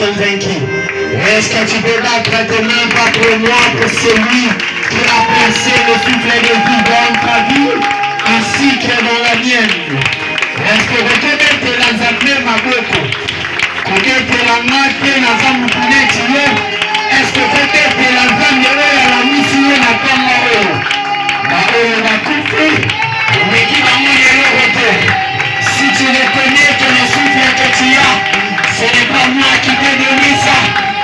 convaincu? Est-ce que tu peux battre tes mains pas pour moi, pour celui qui a placé le souffle de vie dans ta vie, ainsi que dans la mienne? Est-ce que vous connaissez la Zambé Maboko? Connaissez la Mate, la Zambouné, est-ce que vous connaissez la Zambé, la Moussoué, la Tamaro? On a compris, mais qui va mourir le retour? Si tu reconnais que le souffle que tu as, ce n'est pas moi qui t'ai donné ça.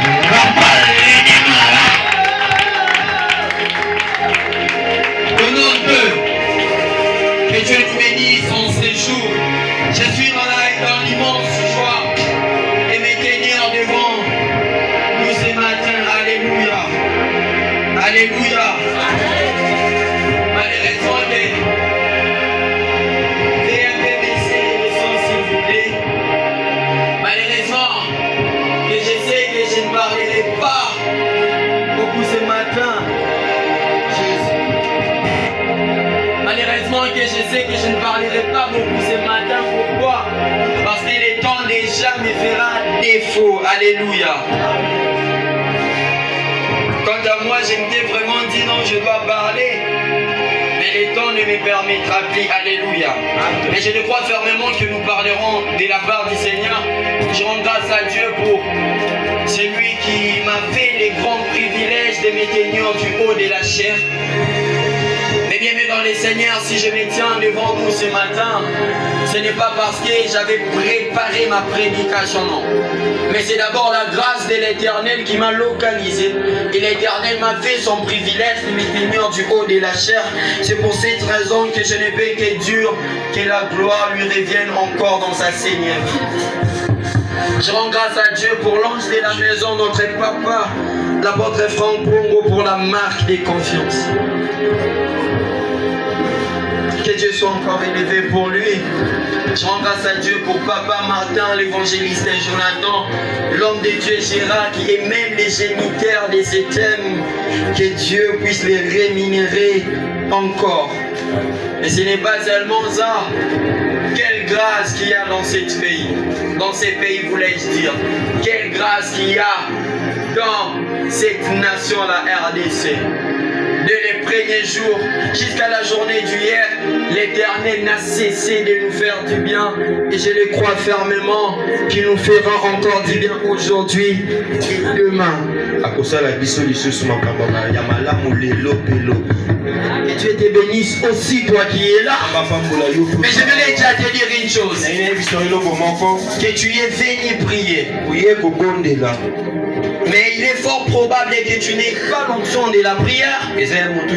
On va parler des malades. Au nom de Dieu, que Dieu nous bénisse en ces jours. Je suis dans l'immense joie et me tenir devant nous ce matin. Alléluia. Alléluia. Malheureusement, veuillez un peu baisser le son s'il vous plaît. Malheureusement, que je sais que je ne parlerai pas beaucoup ce matin. Malheureusement que je sais que je ne parlerai pas beaucoup ce matin. Pourquoi? Parce que le temps déjà me fera défaut. Alléluia. Quant à moi, je m'étais vraiment dit non, je dois parler. Mais le temps ne me permettra plus. Alléluia. Mais je le crois fermement que nous parlerons de la part du Seigneur. Je rends grâce à Dieu pour celui qui m'a fait le grand privilège de me tenir du haut de la chair. Mais bien aimé dans les Seigneurs, si je me tiens devant vous ce matin, ce n'est pas parce que j'avais préparé ma prédication, non. Mais c'est d'abord la grâce de l'Éternel qui m'a localisé. Et l'Éternel m'a fait son privilège de me tenir du haut de la chair. C'est pour cette raison que je ne peux que dire que la gloire lui revienne encore dans sa Seigneur. Je rends grâce à Dieu pour l'ange de la maison, notre papa, l'apôtre Franck Bongo, pour la marque de confiance. Que Dieu soit encore élevé pour lui. Je rends grâce à Dieu pour Papa Martin, l'évangéliste Jonathan, l'homme de Dieu Gérard, qui est même les géniteurs de ces thèmes. Que Dieu puisse les rémunérer encore. Et ce n'est pas seulement ça. Quelle grâce qu'il y a dans ce pays. Dans ces pays, voulais-je dire. Quelle grâce qu'il y a dans cette nation, la RDC. Dès les premiers jours jusqu'à la journée d'hier, l'Éternel n'a cessé de nous faire du bien et je le crois fermement qu'il nous fera encore du bien aujourd'hui et demain. Que Dieu te bénisse aussi, toi qui es là. Mais je voulais déjà te dire une chose. Que tu es venu prier. Mais il est fort probable que tu n'aies pas l'onction de la prière. Mais j'aimerais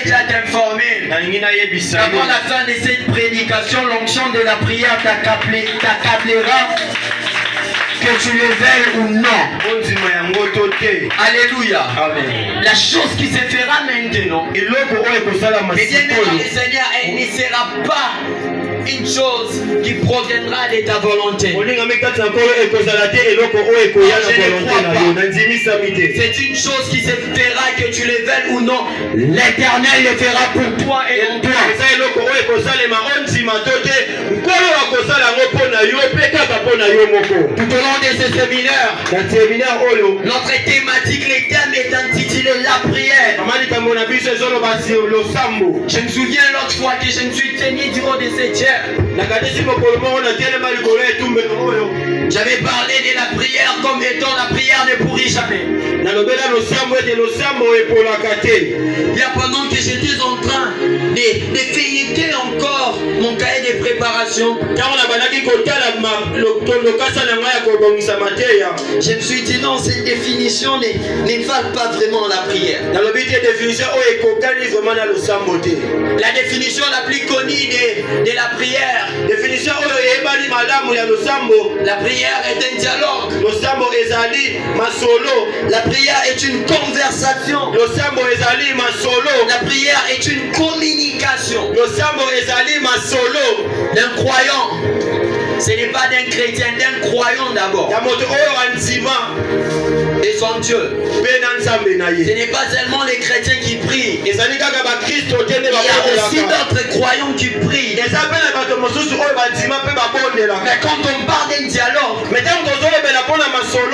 déjà t'informer. Avant la fin de cette prédication, l'onction de la prière t'accablera. Que tu le veuilles ou non. Alléluia. Amen. La chose qui se fera maintenant. Mais bien aimé le Seigneur, elle ne sera pas une chose qui proviendra de ta volonté. C'est une chose qui se fera, que tu le veuilles ou non. L'Éternel le fera pour toi et en toi. Tout au long de ce séminaire, notre thématique, le thème est intitulé la prière. Je me souviens l'autre fois que je me suis tenu du haut de cette chair. J'avais parlé de la prière comme étant la prière ne pourrit jamais. Il y a pendant que j'étais en train de feuilleter encore mon cahier de préparation, je me suis dit non, cette définition ne valent pas vraiment la prière. La définition la plus connue de la prière, la prière est un dialogue. La prière est une conversation. La prière est une communication. D'un croyant. Ce n'est pas d'un chrétien, d'un croyant d'abord. Et son Dieu. Ce n'est pas seulement les chrétiens qui prient. Il y a aussi aussi d'autres croyants qui prient. Mais quand on parle d'un dialogue,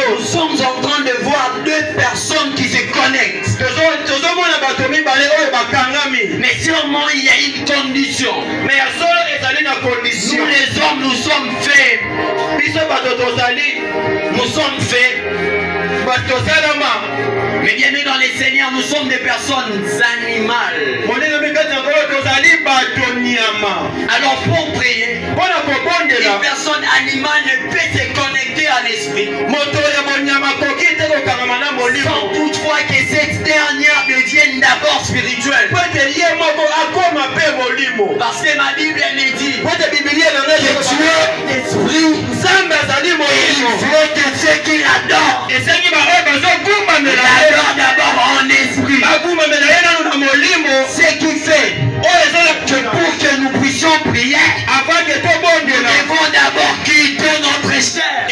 nous sommes en train de voir deux personnes qui se connectent. Mais sûrement il y a une condition. Nous les hommes, nous sommes faits. Nous sommes faits. Mais bien dans les seigneurs, nous sommes des personnes animales. Alors pour prier, une personne animale ne peut se connecter à l'esprit sans toutefois que cette dernière devienne d'abord spirituelle. Parce que ma Bible me dit que Dieu est esprit. Il faut que ceux qui l'adorent l'adorent d'abord en esprit. Ce qui fait que pour que nous puissions prier, nous devons d'abord quitter notre chair.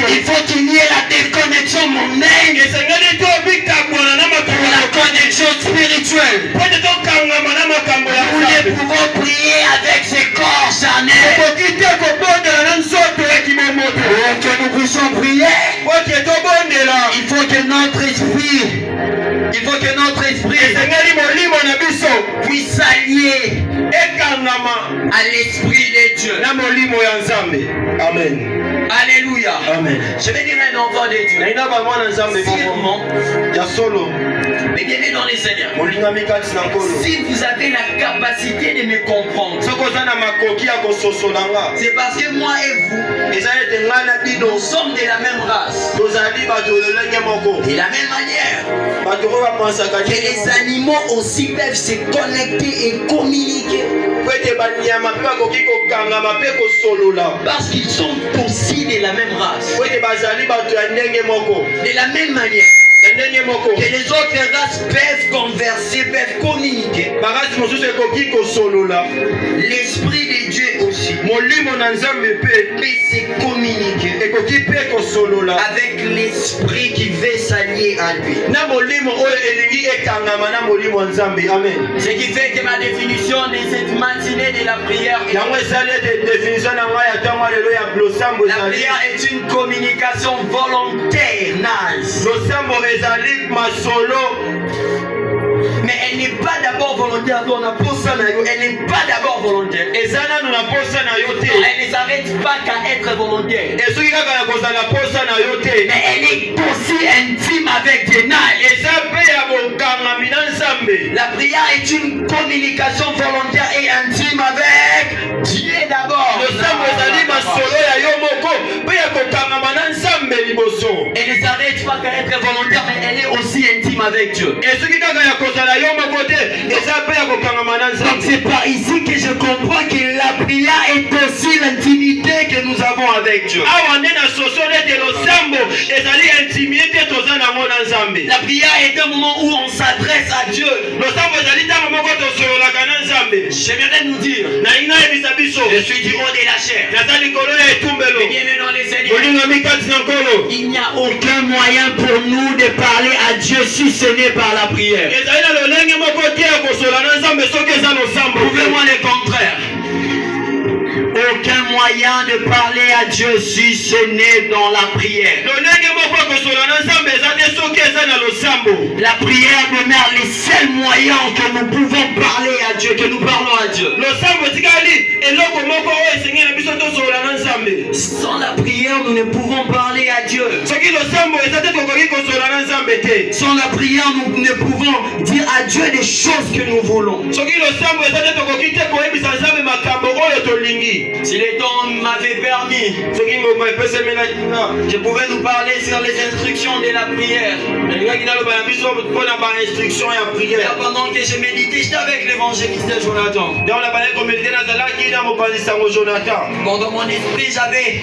Il faut qu'il y ait la déconnexion mondaine pour la connexion spirituelle. Nous ne pouvons prier avec ces corps charnels. Pour que nous puissions prier, il faut que notre esprit puisse s'allier à l'esprit de Dieu. Amen. Alléluia. Amen. Je vais dire un enfant de Dieu. Sûrement. Mais bien dans les seigneurs. Si vous avez la capacité de me comprendre, c'est parce que moi et vous, nous sommes de la même race. De la même manière que les animaux aussi peuvent se connecter et communiquer. Parce qu'ils sont aussi de la même race. De la même manière que les autres races peuvent converser, peuvent communiquer. L'esprit de Dieu aussi peut se communiquer avec l'esprit qui veut s'allier à lui. Ce qui fait que ma définition de cette matinée de la prière est: la prière est une communication volontaire. Nice. Mais elle n'est pas d'abord volontaire. Elle n'est pas d'abord volontaire. Elle ne s'arrête pas qu'à être volontaire. Mais elle est aussi intime avec Dieu. La prière est une communication volontaire et intime avec Dieu d'abord. Elle ne s'arrête pas qu'à être volontaire, mais elle est aussi intime avec Dieu. Donc c'est par ici que je comprends que la prière est aussi l'intimité que nous avons avec Dieu. La prière est un moment où on s'adresse à Dieu. J'aimerais nous dire, je suis du haut de la chair. Bien dans les seigneurs, il n'y a aucun moyen pour nous de parler à Dieu si ce n'est par la prière. Prouvez-moi le contraire. Aucun moyen de parler à Dieu si ce n'est dans la prière. La prière demeure les seuls moyens que nous pouvons parler à Dieu, que nous parlons à Dieu. Sans la prière, nous ne pouvons parler à Dieu. Sans la prière, nous ne pouvons dire à Dieu des choses que nous voulons. Si les temps m'avaient permis, je pouvais nous parler sur les instructions de la prière. Pendant que je méditais, j'étais avec l'évangéliste Jonathan. Dans mon esprit, j'avais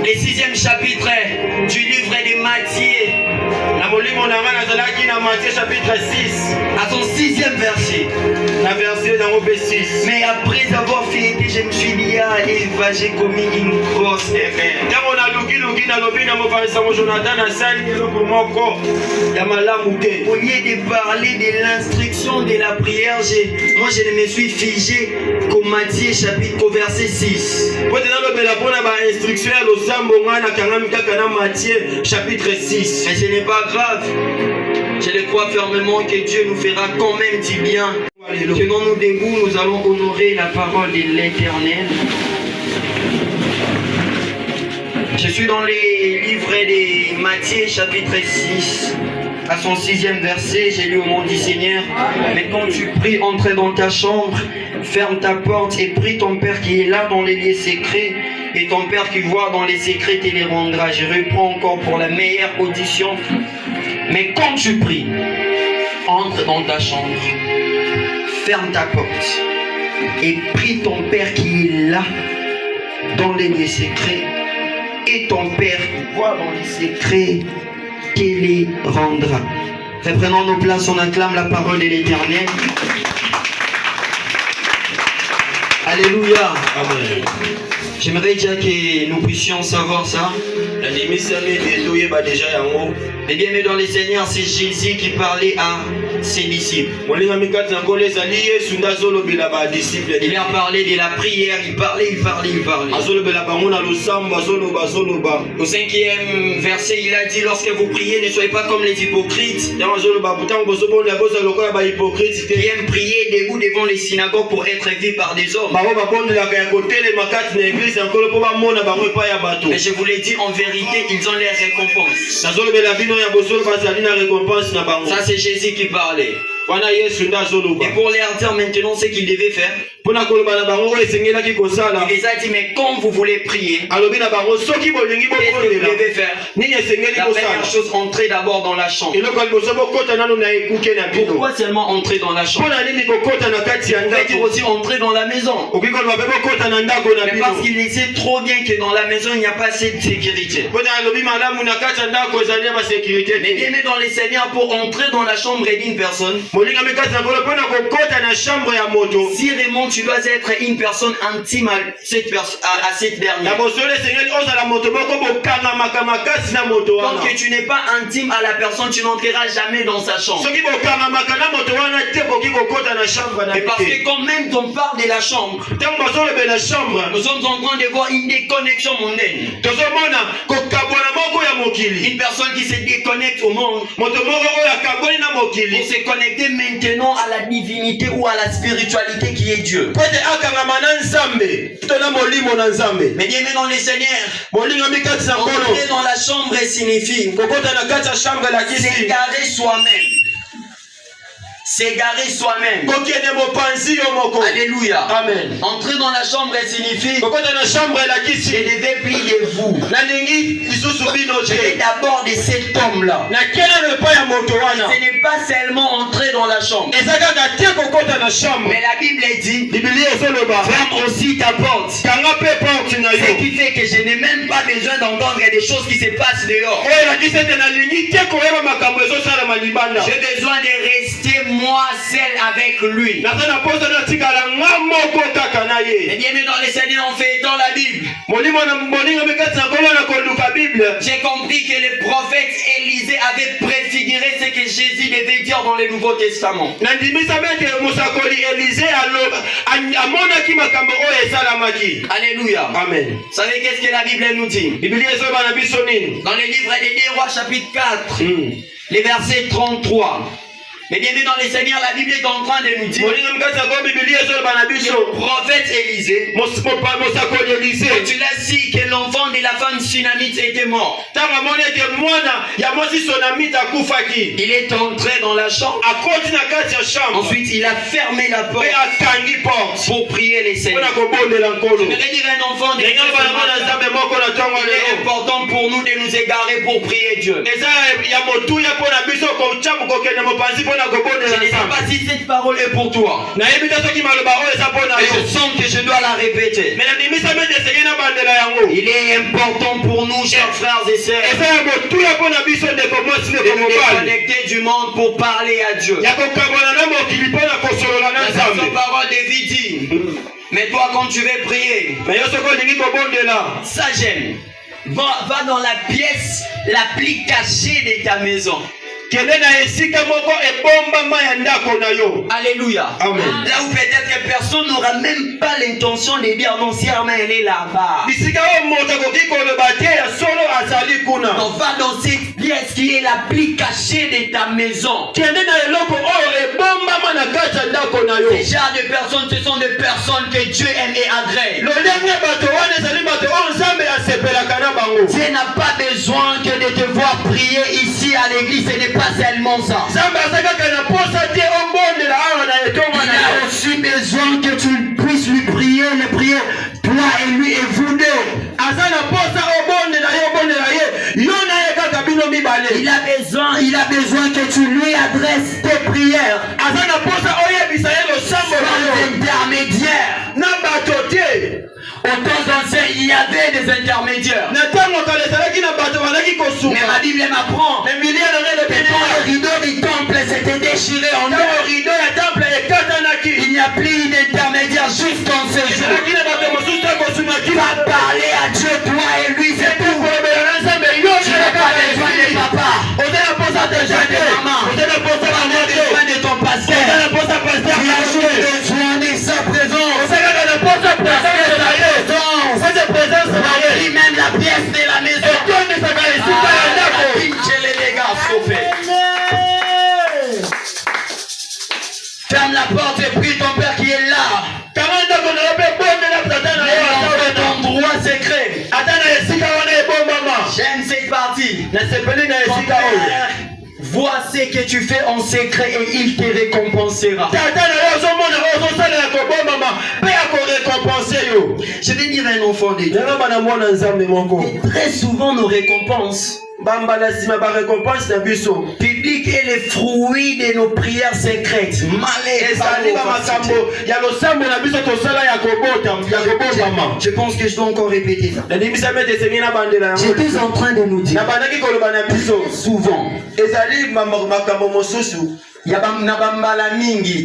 le 6e chapitre du livre de Matthieu. À son 6e verset. Mais après avoir fini, je me suis dit, Eva, j'ai commis une grosse erreur. Au lieu de parler de l'instruction de la prière, moi je me suis figé comme Matthieu chapitre verset 6. Mais ce n'est pas grave. Je le crois fermement que Dieu nous fera quand même du bien. Tenons-nous debout, nous allons honorer la parole de l'Éternel. Je suis dans les livres de Matthieu chapitre 6. À son 6e verset, j'ai lu au nom du Seigneur. Mais quand tu pries, entre dans ta chambre, ferme ta porte et prie ton Père qui est là dans les lieux secrets. Et ton Père qui voit dans les secrets te les rendra. Je reprends encore pour la meilleure audition. Mais quand tu pries, entre dans ta chambre, ferme ta porte et prie ton Père qui est là dans les lieux secrets. Et ton Père qui voit dans les secrets te les rendra. Reprenons nos places, on acclame la parole de l'Éternel. Alléluia. Amen. J'aimerais dire que nous puissions savoir ça. Et bien, mais dans les Seigneurs, c'est Jésus qui parlait à ses disciples. Il a parlé de la prière, il parlait. Au 5e verset, il a dit, lorsque vous priez, ne soyez pas comme les hypocrites qui aiment prier debout devant les synagogues pour être vus par des hommes. Mais je vous l'ai dit, en vérité, ils ont les récompenses. Ça, c'est Jésus qui parlait. Et pour leur dire maintenant ce qu'ils devaient faire, il les a dit, mais quand vous voulez prier, qu'est-ce que vous devez faire? La première chose, entrez d'abord dans la chambre. Pourquoi seulement entrer dans la chambre? On peut dire aussi entrer dans la maison. Mais parce qu'il sait trop bien que dans la maison, il n'y a pas assez de sécurité. Mais bien, mais dans les Seigneurs, pour entrer dans la chambre d'une personne, si vraiment tu dois être une personne intime à cette dernière. Tant que tu n'es pas intime à la personne, tu n'entreras jamais dans sa chambre. Et parce que quand même on parle de la chambre, nous sommes en train de voir une déconnexion mondaine. Une personne qui se déconnecte au monde pour se connecter maintenant à la divinité ou à la spiritualité qui est Dieu. Mais bien, mais dans les Seigneurs, entrer dans la chambre signifie s'égarer soi-même. S'égarer soi-même. Alléluia. Amen. Entrer dans la chambre signifie je devais plier vous. Je vais d'abord de cet homme-là. Ce n'est pas seulement entrer dans la chambre. Mais la Bible dit ferme aussi ta porte. Ce qui fait que je n'ai même pas besoin d'entendre des choses qui se passent dehors. J'ai besoin de rester moi seul avec lui. Et bien, mais dans les Seigneurs, on fait dans la Bible. J'ai compris que le prophète Élisée avait préfiguré ce que Jésus devait dire dans le Nouveau Testament. Alléluia. Amen. Vous savez qu'est-ce que la Bible nous dit? Dans le livre des 2 Rois chapitre 4, les versets 33. Mais bien vu dans les Seigneurs, la Bible est en train de nous dire le prophète Élisée, quand tu l'as dit que l'enfant de la femme sunamite était mort, il est entré dans la chambre. Ensuite il a fermé la porte pour prier les Seigneurs. Je voudrais dire un enfant de Dieu, il est important pour nous de nous égarer pour prier Dieu. Je ne sais pas si cette parole est pour toi. Et je sens que je dois la répéter. Il est important pour nous, chers frères et sœurs, de nous déconnecter du monde pour parler à Dieu. La parole de vie dit, mais toi quand tu veux prier, ça j'aime. Va dans la pièce la plus cachée de ta maison. Alléluia. Amen. Là où peut-être que personne n'aura même pas l'intention de dire non, si Armand elle est là-bas. On va dans cette pièce qui est la plus cachée de ta maison. Ce genre de personnes, ce sont des personnes que Dieu aime et agrée. Dieu n'a pas besoin que de te voir prier ici à l'église, ce n'est pas seulement ça. Il a aussi besoin que tu puisses lui prier, toi et lui et vous deux. Il a besoin que tu lui adresses tes prières. Sans intermédiaire. Au temps ancien, il y avait des intermédiaires. Mais ma Bible m'apprend que quand le rideau du temple s'était déchiré en deux, il n'y a plus d'intermédiaire jusqu'en ce jour. Tu vas parler à Dieu, toi et lui, c'est tout. Tu n'as pas besoin de papa. Tu n'as pas besoin de maman. Tu n'as pas besoin de ton pasteur. Tu as juste besoin de sa présence. Même la pièce de la maison. Ferme la porte et prie ton Père qui est là. Dans ton endroit secret. J'aime cette partie. Ton Père voit ce que tu fais en secret et il te récompensera. Je vais dire un enfant de Dieu. Et très souvent nos récompenses publiques et les fruits de nos prières secrètes. Je pense que je dois encore répéter ça. J'étais en train de nous dire souvent.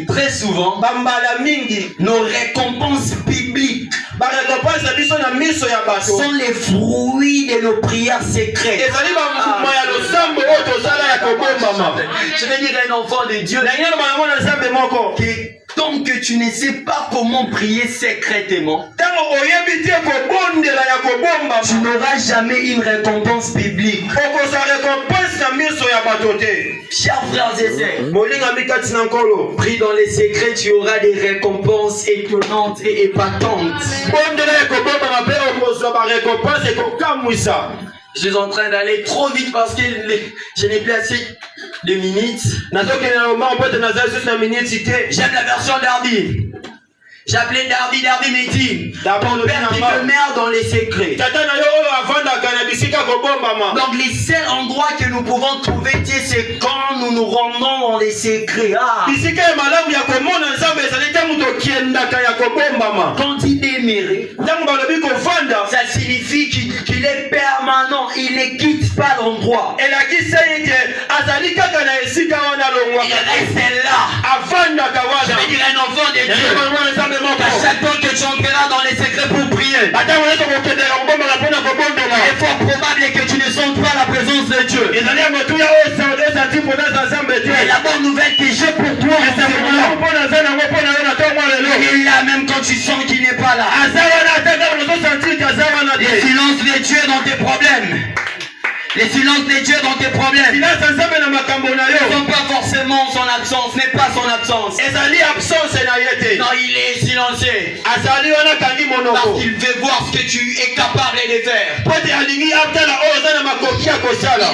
Très souvent, nos récompenses bibliques sont les fruits de nos prières secrètes. Je vais dire à un enfant de Dieu que tant que tu ne sais pas comment prier secrètement, tu n'auras jamais une récompense biblique. Chers frères et sœurs, prie dans les secrets, tu auras des récompenses étonnantes et épatantes. Je suis en train d'aller trop vite parce que je n'ai plus assez de minutes. J'aime la version Darby. J'appelais Darby me dit, ton père qui te met dans les secrets. Donc les seuls endroits que nous pouvons trouver Dieu, c'est quand nous nous rendons dans les secrets. Quand il déméré, ça signifie qu'il est permanent, il ne quitte pas l'endroit. Il reste là. Je vais dire un enfant de Dieu. À chaque fois que tu entreras dans les secrets pour prier, il est fort probable que tu ne sens pas la présence de Dieu. Et la bonne nouvelle que j'ai pour toi, il est là même quand tu sens qu'il n'est pas là. Le silence de Dieu dans tes problèmes. Les silences de Dieu dans tes problèmes ne sont pas forcément son absence, n'est pas son absence. Non, il est silencieux. Parce qu'il veut voir ce que tu es capable de faire.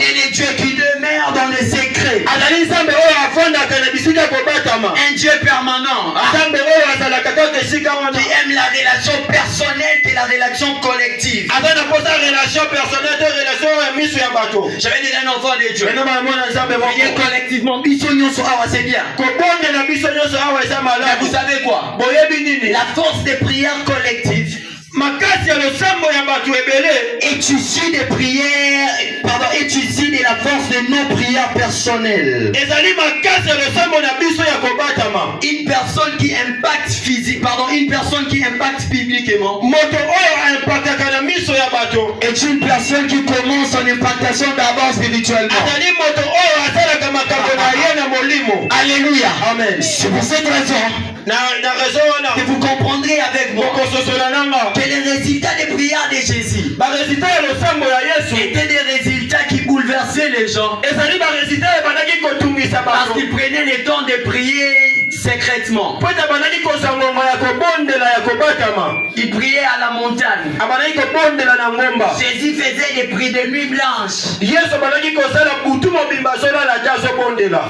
Il est le Dieu qui demeure dans les secrets. Un Dieu permanent. Qui aime la relation personnelle et la relation collective. Je vais dire un enfant de Dieu. Priez collectivement. C'est bien. Mais vous savez quoi? La force des prières collectives étudie des prières, pardon, étudie de la force de nos prières personnelles. Une personne qui impacte physique, pardon, une personne qui impacte publiquement est une personne qui commence son impactation d'abord spirituellement. Alléluia. Amen. C'est pour cette raison que vous comprendrez avec moi que les résultats des prières de Jésus étaient des résultats qui bouleversaient les gens parce qu'ils prenaient le temps de prier secrètement. Ils priaient à la montagne. Jésus faisait des prières de nuit blanche.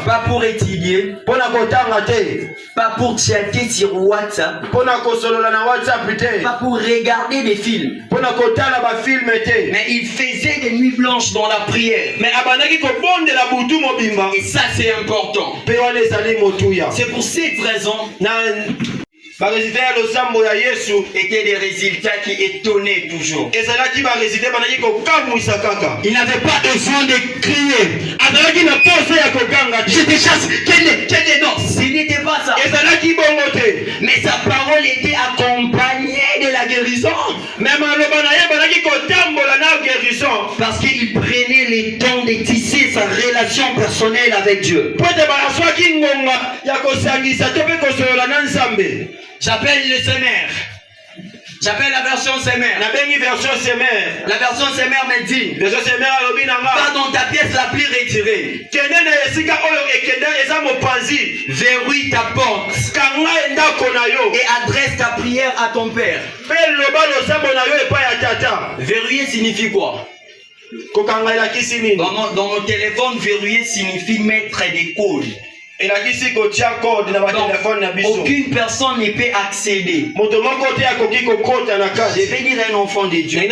Pas pour étudier, pas pour chatter sur WhatsApp, pas pour regarder des films. Mais il faisait des nuits blanches dans la prière. Et ça c'est important. C'est pour cette raison étaient des résultats qui étonnaient toujours. Il n'avait pas besoin de crier. Je te chasse. Non, ce n'était pas ça. Mais sa parole était accompagnée de la guérison. Parce qu'il prenait le temps de tisser sa relation personnelle avec Dieu. J'appelle le Seigneur. J'appelle la version Seigneur. La version Seigneur me dit: va dans ta pièce la plus retirée. Verrouille ta porte. Et adresse ta prière à ton Père. Verrouiller signifie quoi? Dans mon téléphone, verrouiller signifie mettre des codes. Donc, aucune personne ne peut accéder. Je vais dire un enfant de Dieu. De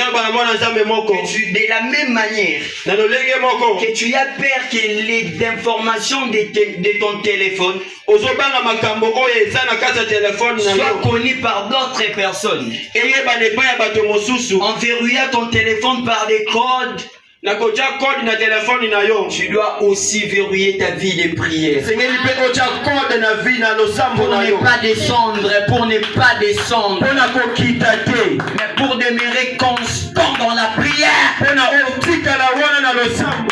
la même manière que tu as peur que les informations de ton téléphone soient connues par d'autres personnes. En verrouillant ton téléphone par des codes, tu dois aussi verrouiller ta vie de prière. Pour ne pas descendre, mais pour demeurer constant dans la prière.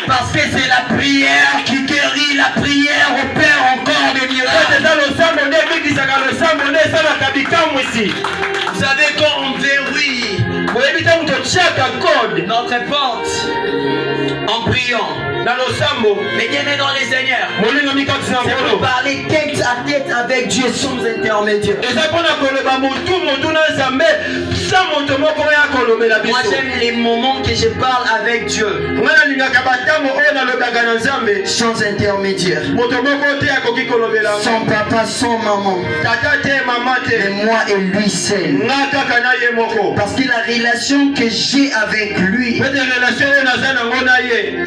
Parce que c'est la prière qui guérit, la prière opère encore des miracles. Vous savez quand on verrouille notre porte en priant, mais bien est dans les Seigneurs, c'est pour parler tête à tête avec Dieu sans intermédiaire. Moi j'aime les moments que je parle avec Dieu sans intermédiaire, sans papa, sans maman, mais moi et lui seul. Parce que la relation que j'ai avec lui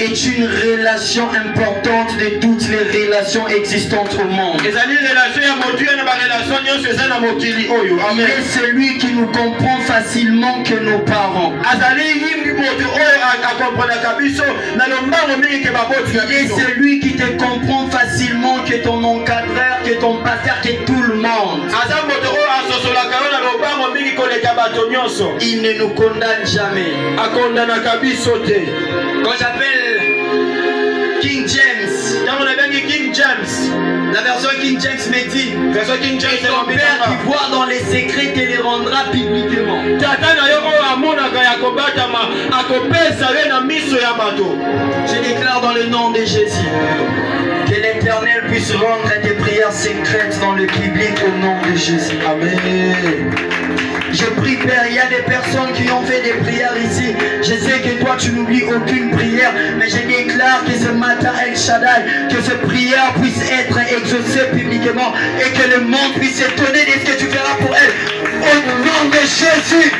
est une relation importante de toutes les relations existantes au monde. Il est celui qui nous comprend facilement que nos parents. Il est celui qui te comprend facilement que ton encadreur, que ton pasteur, que tout le monde. Il ne nous condamne jamais. Quand j'appelle King James, la version King James me dit: ton Père qui voit dans les secrets te les rendra publiquement. Je déclare dans le nom de Jésus que l'Éternel puisse rendre tes prières secrètes dans le public au nom de Jésus. Amen. Je prie, Père, il y a des personnes qui ont fait des prières ici. Je sais que toi, tu n'oublies aucune prière, mais je déclare que ce matin, El Shaddai, que cette prière puisse être exaucée publiquement et que le monde puisse s'étonner de ce que tu feras pour elle. Au nom de Jésus.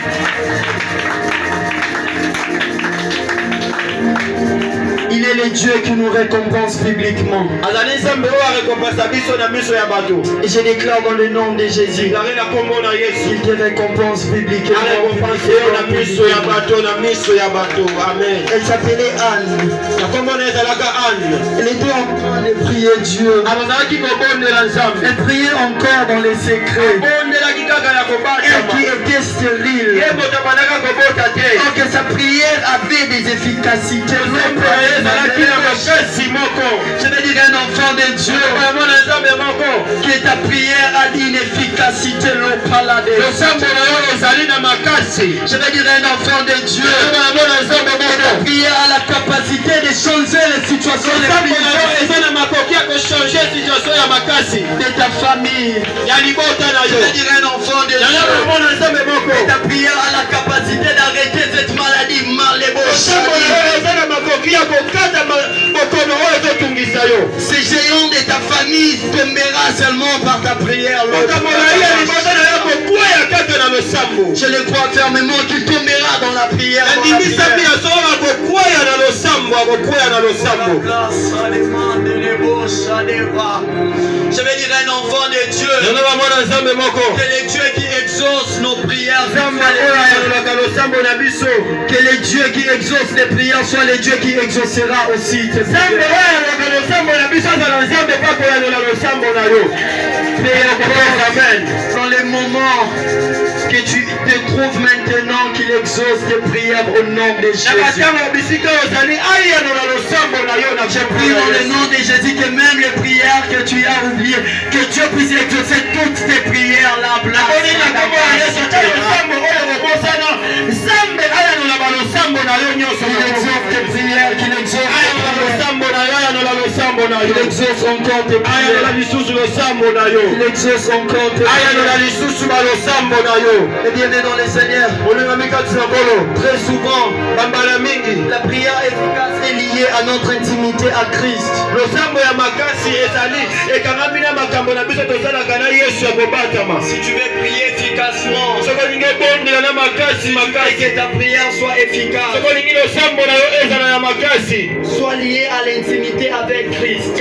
Il est est Dieu qui nous récompense publiquement. Et je déclare dans le nom de Jésus qu'il te récompense publiquement. Elle s'appelait Anne. Elle était en train de prier Dieu. Elle priait encore dans les secrets. Elle qui était stérile. Donc sa prière avait des efficacités. Je veux dire un enfant de Dieu que ta prière a une efficacité locale. Je veux dire un enfant de Dieu que ta prière a la capacité de changer les situations de ta famille. Je veux dire un enfant de Dieu que ta prière a la capacité d'arrêter cette maladie ces géants de ta famille tombera seulement par ta prière. Je le crois fermement qu'il tombera dans la prière. Je vais dire un enfant de Dieu que le Dieu qui exauce nos prières, que le Dieu qui exauce les prières soit le Dieu qui exaucera aussi tes prières. Dans les moments que tu te trouves maintenant, qu'il exauce tes prières au nom de Jésus. Je prie dans le nom de Jésus que même les prières que tu as oubliées, que Dieu puisse exaucer toutes tes prières là. Qu'il exauce encore tes prières. Il exauce encore tes prières. Et bien dans le Seigneur, très souvent, la prière efficace est liée à notre intimité à Christ. Si tu veux prier efficacement, que ta prière soit efficace, sois lié à l'intimité avec Christ.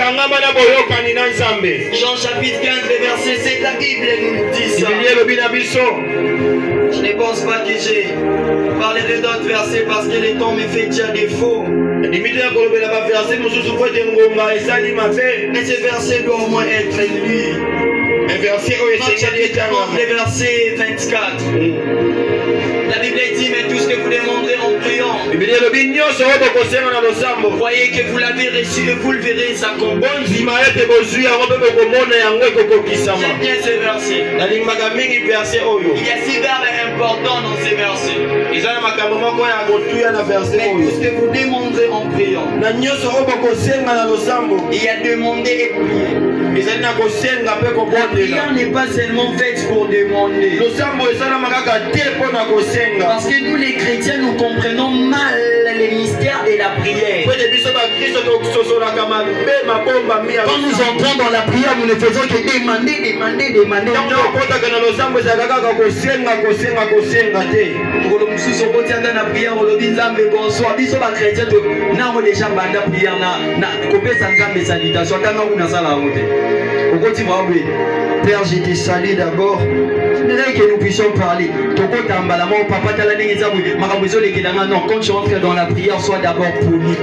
Jean chapitre 15, verset 7, la Bible nous dit ça. Je ne pense pas que j'ai parlé d'autres versets parce que le temps me fait déjà défaut. Mais ce verset doit au moins être lu. Le verset 24. La Bible dit, mais tout ce que vous demanderez en priant, croyez que vous l'avez reçu et vous le verrez s'accomplir. J'aime bien ce verset. Il y a 6 verbes importants dans ces versets. Mais tout ce que vous demanderez en priant, il y a demandé et prier. La prière n'est pas seulement faite pour demander. Parce que nous les chrétiens, nous comprenons mal les mystères de la prière. Quand nous entrons dans la prière, nous ne faisons que demander. Père, je te salue d'abord. J'aimerais que nous puissions parler. Non, quand tu entres dans la prière, sois d'abord poli.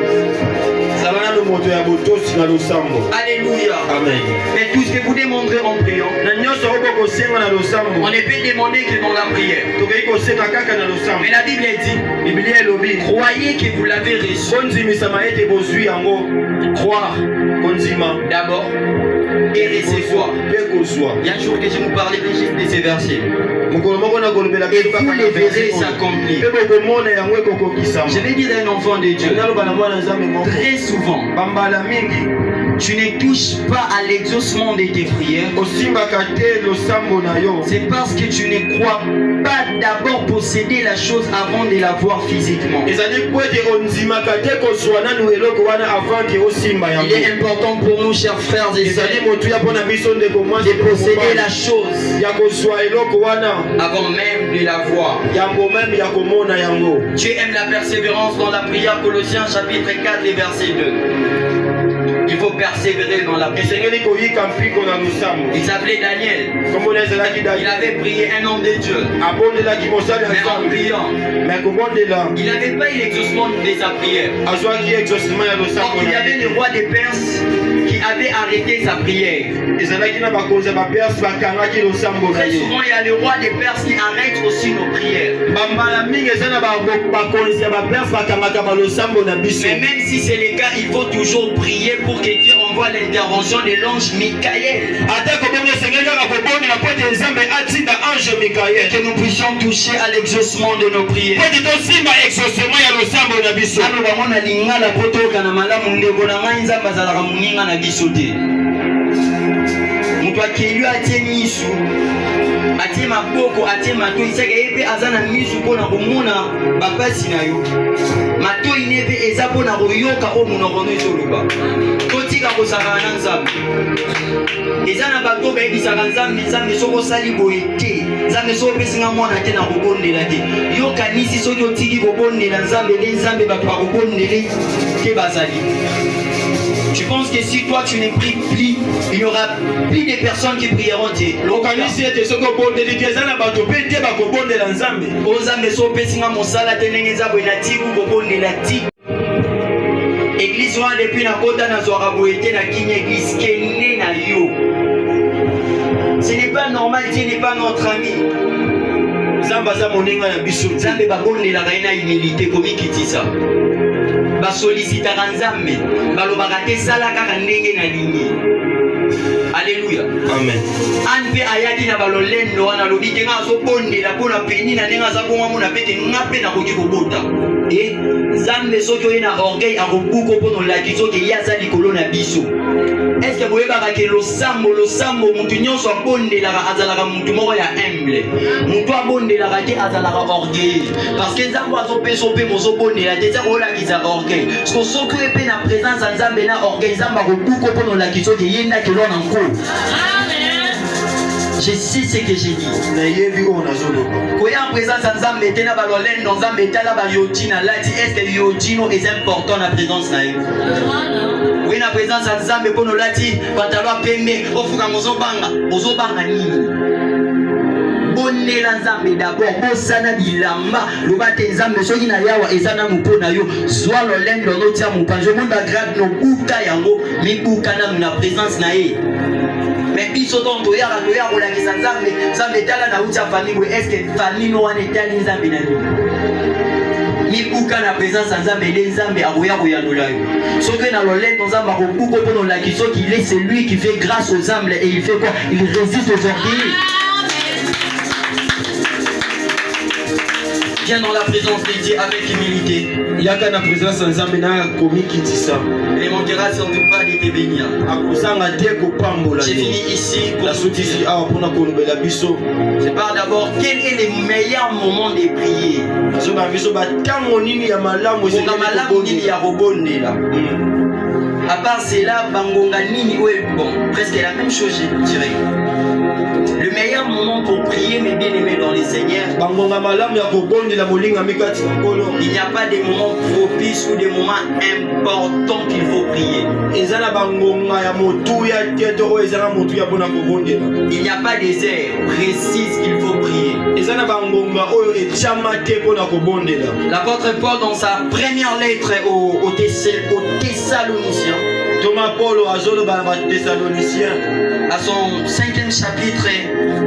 Alléluia. Amen. Mais tout ce que vous demanderez en priant, on ne peut demander que dans la prière. Mais la Bible dit, croyez que vous l'avez reçu. Croire d'abord et recevoir. Il y a un jour que je vous parlais juste de ces versets. Et vous les verrez s'accomplir. Je vais dire à un enfant de Dieu, très souvent, tu ne touches pas à l'exaucement de tes prières, c'est parce que tu ne crois pas d'abord posséder la chose avant de la voir physiquement. Il est important pour nous, chers frères et sœurs, de posséder la chose avant même de la voir. Tu aimes la persévérance dans la prière, Colossiens chapitre 4 et verset 2. Il faut persévérer dans la prière. Il s'appelait Daniel. Il avait prié un homme de Dieu. Mais en priant, il n'avait pas eu l'exaucement de sa prière. Donc il y avait le roi des Perses qui avait arrêté sa prière. Très souvent, il y a le roi des Perses qui arrête aussi nos prières. Mais même si c'est le cas, il faut toujours prier pour que Dieu envoie l'intervention de l'ange Michael. Que nous puissions toucher à l'exaucement de nos prières. Atie maboko atie mato isaka ebe azana misu pona komona bapasi na yo mato inebe eza pona koyoka o munokono ezoluba totika kosaka na nzambe eza na bato bayebisaka nzambe soko sali boye te nzambe soko pesinga mwana te na kobondela te yokanisi soki otiki kobondela nzambe nde nzambe bato bakobondele te bazali. Tu penses que si toi tu ne pries plus, il n'y aura plus de personnes qui prieront Dieu. Église wana depuis na kota na zwaka boyete na kinye église kene na yo. Ce n'est pas normal, Dieu n'est pas notre ami. Nzambe babondelaka ye na humilité komikitisa. Basolicitaka nzambe balobaka te sala kaka ndenge na lingi. Alléluia. Amen. Anpe ayaki na balolendo wana lobi te nga azobondela mpona peni na ndenge aza bongo mona pete nga mpe nakoki kobota. Nzambe soki oye na orgueil akobuka mpona olaki soki ye aza likolo na biso. Est-ce que boyebaka ke losambo mutu nyonso abondelaka azalaka mutu moko ya humble. Mutu abondelaka te azalaka orgueil. Parce que nzambe azopesa mpe mozobondela te tia kolakisa orgueil. Soki soki oye mpe na présence ya nzambe na orgueil nzambe akobuka mpona olaki soki ye ndaki lo na nko. Je sais ce que j'ai dit. Koya en présence à Nzambe te na balolendo Nzambe tala ba yotina lati est-ce que yotino est important na présence na yo? Oui na présence à Nzambe pono lati pantalon pembe ofuka ozobanga nini? Bonnela Nzambe d'abord bosana bilamba lobate Nzambe soki na yawa ezana mupona yo zwa lolendo no tia mupanjo monde grade no buka yango mibuka na présence na ye. Mais biso donc toyaka kolakisa Nzambe tala na utia famille est-ce que famille no wana etali Nzambe na yo? Mibuka na présence ya Nzambe nde Nzambe akoya koyandola yo. Soki na lolendo Nzambe akobuka mpona olaki soki il est celui qui fait grâce aux humbles et il fait quoi? Il résiste aux orgueilleux. Viens dans la présence de Dieu avec humilité. Yaka na présence Nzambe na komikitisa. Il ne manquera surtout pas de te bénir. J'ai fini ici pour je parle d'abord quel est le meilleur moment de prier. À part cela, bangonga nini bon, presque la même chose je dirais. Le meilleur moment pour prier, mes bien-aimés dans les Seigneurs, il n'y a pas de moments propices ou de moments importants qu'il faut prier. Il n'y a pas des heures précises qu'il faut prier. L'apôtre Paul, dans sa première lettre aux Thessaloniciens, Thomas Paul à son 5e chapitre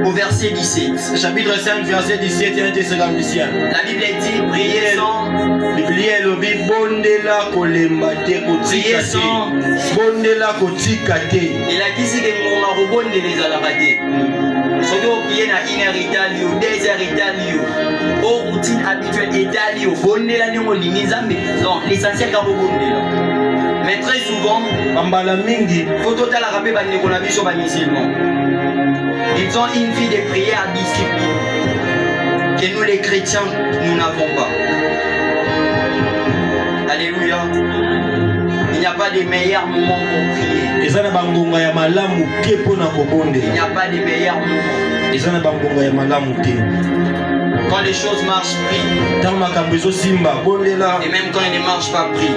au verset 17. Chapitre 5 verset 17 et 1 Thessaloniciens. La Bible dit priez sans priez sans et la kisi ke ngoma kobondela ezalaka te. Soki oprie na 1 heure etali yo 2 heures etali yo o routine habituelle etali yo bondela ndenge olingi Nzambe. Non, l'essentiel ka kobondela. Mais très souvent, ils ont une vie de prière discipline que nous les chrétiens, nous n'avons pas. Alléluia. Il n'y a pas de meilleur moment pour prier. Il n'y a pas de meilleur moment. Quand les choses marchent, prie. Et même quand elles ne marchent pas, prie.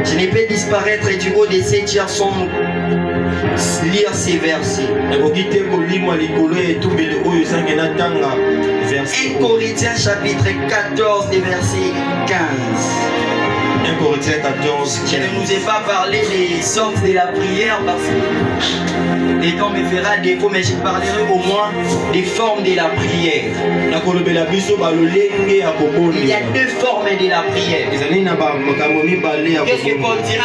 Je ne peux disparaître du haut de cette chair sans lire ces versets. 1 Corinthiens chapitre 14 verset 15. 1 Corinthiens 14. Je ne vous ai pas parlé des sortes de la prière parce que les temps me fera défaut, mais je parlerai au moins des formes de la prière. Il y a deux formes de la prière. Qu'est-ce que Paul dit en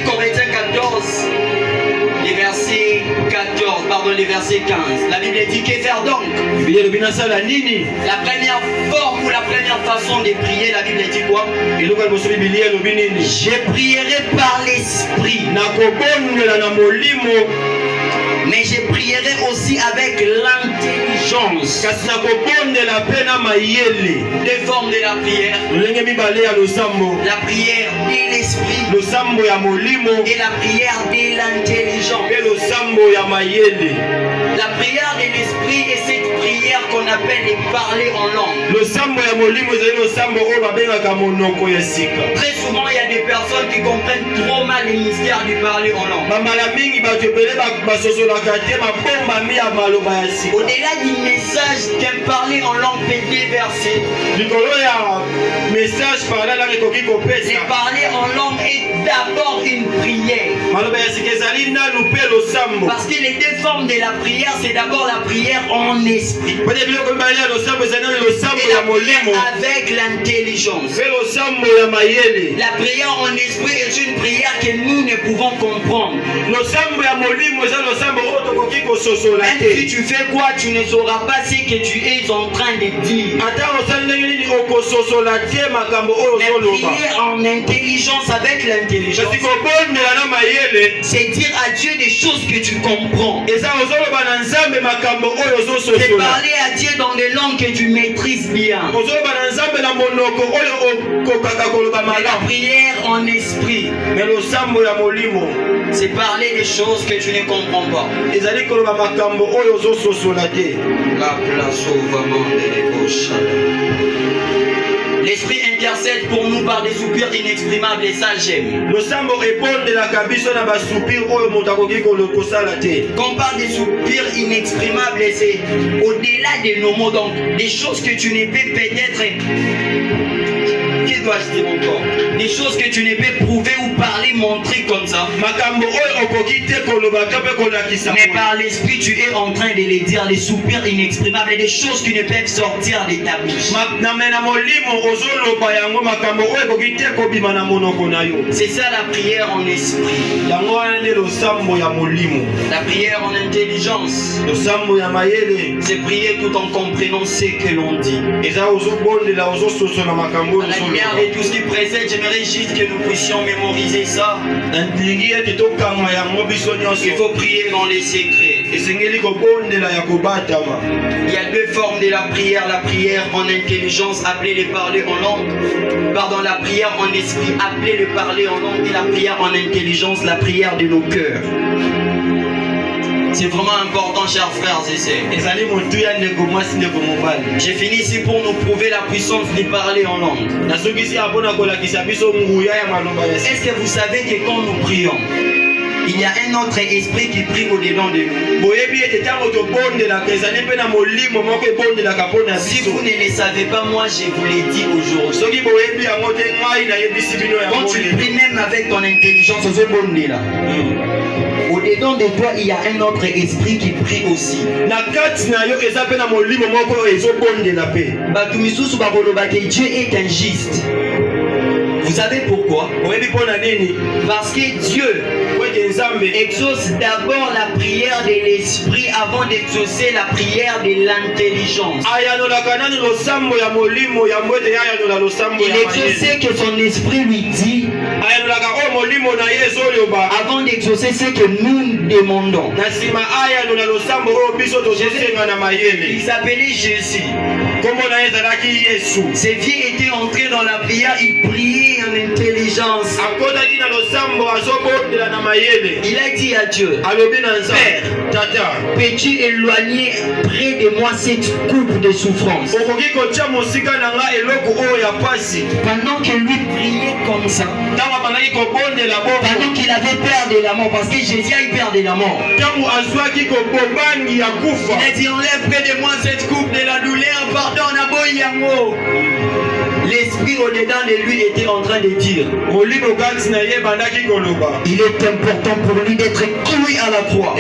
1 Corinthiens 14, les versets 14, pardon, les versets 15. La Bible dit que faire donc? La première forme ou la première façon de prier, la Bible dit quoi? Je prierai par l'esprit. Mais je prierai aussi avec l'intelligence. Deux formes de la prière. La prière de l'esprit et la prière de l'intelligence. La prière de l'esprit est cette prière qu'on appelle les parler en langue. Très souvent, il y a des personnes qui comprennent trop mal le mystère du parler en langue. Au-delà du message qu'un parler en langue peut déverser, le parler en langue est d'abord une prière. Parce que les deux formes de la prière, c'est d'abord la prière en esprit et la prière avec l'intelligence. La prière en esprit est une prière que nous ne pouvons comprendre. Même si tu fais quoi, tu ne sauras pas ce que tu es en train de dire. Mais prier en intelligence avec l'intelligence, c'est dire à Dieu des choses que tu comprends. C'est parler à Dieu dans des langues que tu maîtrises bien. Mais la prière en esprit, c'est parler des choses que tu ne comprends pas. La place au vraiment de l'époche. L'esprit intercède pour nous par des soupirs inexprimables et ça j'aime. Quand on parle des soupirs inexprimables, c'est au-delà de nos mots, donc des choses que tu ne peux peut-être... Que dois-je dire encore? Des choses que tu ne peux prouver ou parler, montrer comme ça. Mais par l'esprit, tu es en train de les dire, les soupirs inexprimables, des choses qui ne peuvent sortir de ta bouche. C'est ça la prière en esprit. La prière en intelligence, c'est prier tout en comprenant ce que l'on dit. De tout ce qui précède, j'aimerais juste que nous puissions mémoriser ça. Il faut prier dans les secrets. Il y a deux formes de la prière en intelligence, appelée le parler en langue. Pardon, la prière en esprit, appelée le parler en langue. Et la prière en intelligence, la prière de nos cœurs. C'est vraiment important, chers frères et sœurs. J'ai fini ici pour nous prouver la puissance de parler en langue. Est-ce que vous savez que quand nous prions, il y a un autre esprit qui prie au-dedans de nous? Si vous ne le savez pas, moi je vous l'ai dit aujourd'hui. Quand tu pries même avec ton intelligence, au-dedans de toi, il y a un autre esprit qui prie aussi. Dieu est injuste. Vous savez pourquoi? Parce que Dieu exauce d'abord la prière de l'esprit avant d'exaucer la prière de l'intelligence. Il exauçait que son esprit lui dit avant d'exaucer ce que nous demandons. Il s'appelait Jésus. Ces vieux étaient entrés dans la prière, ils priaient en intelligence. Il a dit à Dieu, Père, peux-tu éloigner près de moi cette coupe de souffrance? Pendant que lui priait comme ça, pendant qu'il avait peur de la mort, parce que Jésus a eu peur de la mort, il a dit, enlève près de moi cette coupe de la douleur, pardonne à Boyango. L'esprit au-dedans de lui était en train de dire, il est important pour lui d'être cloué à la croix.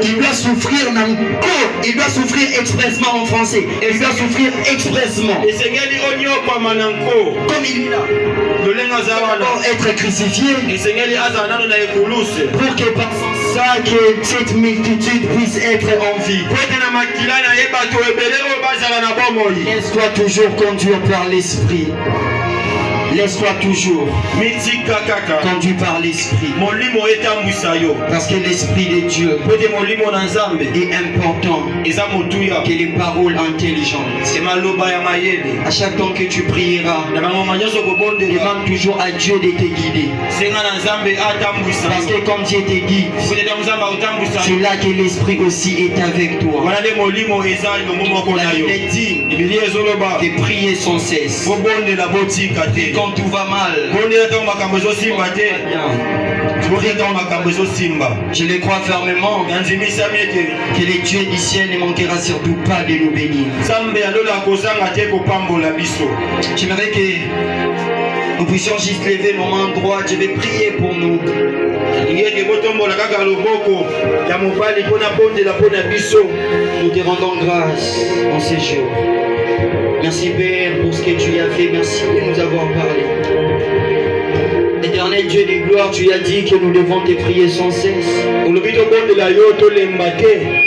Il doit souffrir il doit souffrir expressement en français. Il doit souffrir expressement. Comme il est là. Pour être crucifié. Pour que par ça que cette multitude puisse être en vie. Laisse-toi toujours conduire par l'esprit. Laisse-toi toujours conduit par l'esprit. Parce que l'esprit de Dieu est important que les paroles intelligentes. À chaque temps que tu prieras, demande toujours à Dieu de te guider. Parce que quand Dieu te guide, c'est là que l'esprit aussi est avec toi. La Bible dit de prier sans cesse. Quand tout va mal, je le crois fermement que les dieux du ciel ne manquera surtout pas de nous bénir. J'aimerais que nous puissions juste lever nos mains droites. Je vais prier pour nous. Nous te rendons grâce en ces jours. Merci Père pour ce que tu as fait. Merci de nous avoir parlé. Éternel Dieu de gloire, tu as dit que nous devons te prier sans cesse.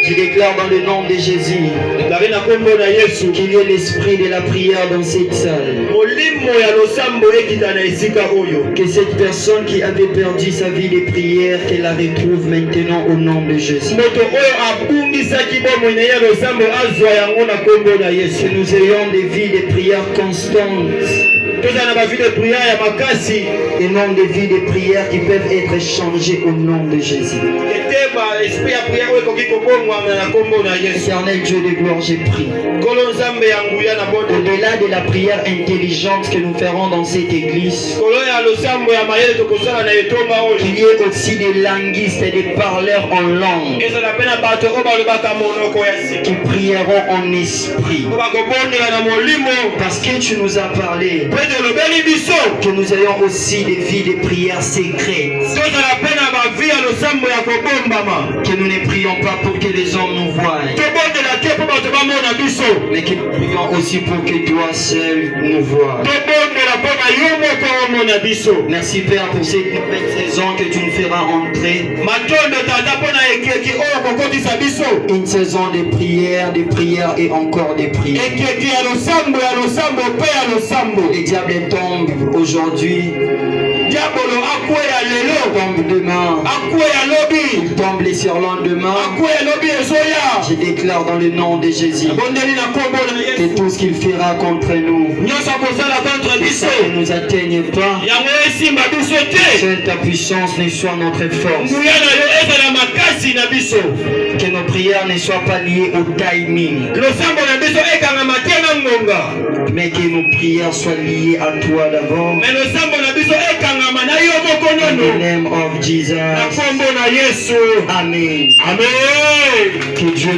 Je déclare dans le nom de Jésus qu'il y ait l'esprit de la prière dans cette salle. Que cette personne qui avait perdu sa vie de prière, qu'elle la retrouve maintenant au nom de Jésus. Que nous ayons des vies de prière constantes. Et non des vies de prière qui peuvent être changées au nom de Jésus. Éternel Dieu de gloire, j'ai prie. Au-delà de la prière intelligente que nous ferons dans cette église, qu'il y ait aussi des linguistes et des parleurs en langue qui prieront en esprit. Parce que tu nous as parlé que nous ayons aussi des vies de prière secrètes. Que nous ne prions pas pour que les hommes nous voient, mais que nous prions aussi pour que toi seul nous vois. Merci Père pour cette nouvelle saison que tu nous feras entrer. Une saison de prière et encore de prières. Les diables tombent aujourd'hui. Tombe demain. Il tombe les surlendemains. Je déclare dans le nom de Jésus que tout ce qu'il fera contre nous ne nous atteigne pas. Seule ta puissance ne soit notre force. Que nos prières ne soient pas liées au timing, mais que nos prières soient liées à toi d'abord. In the name of Jesus. Amen. Amen. Que Dieu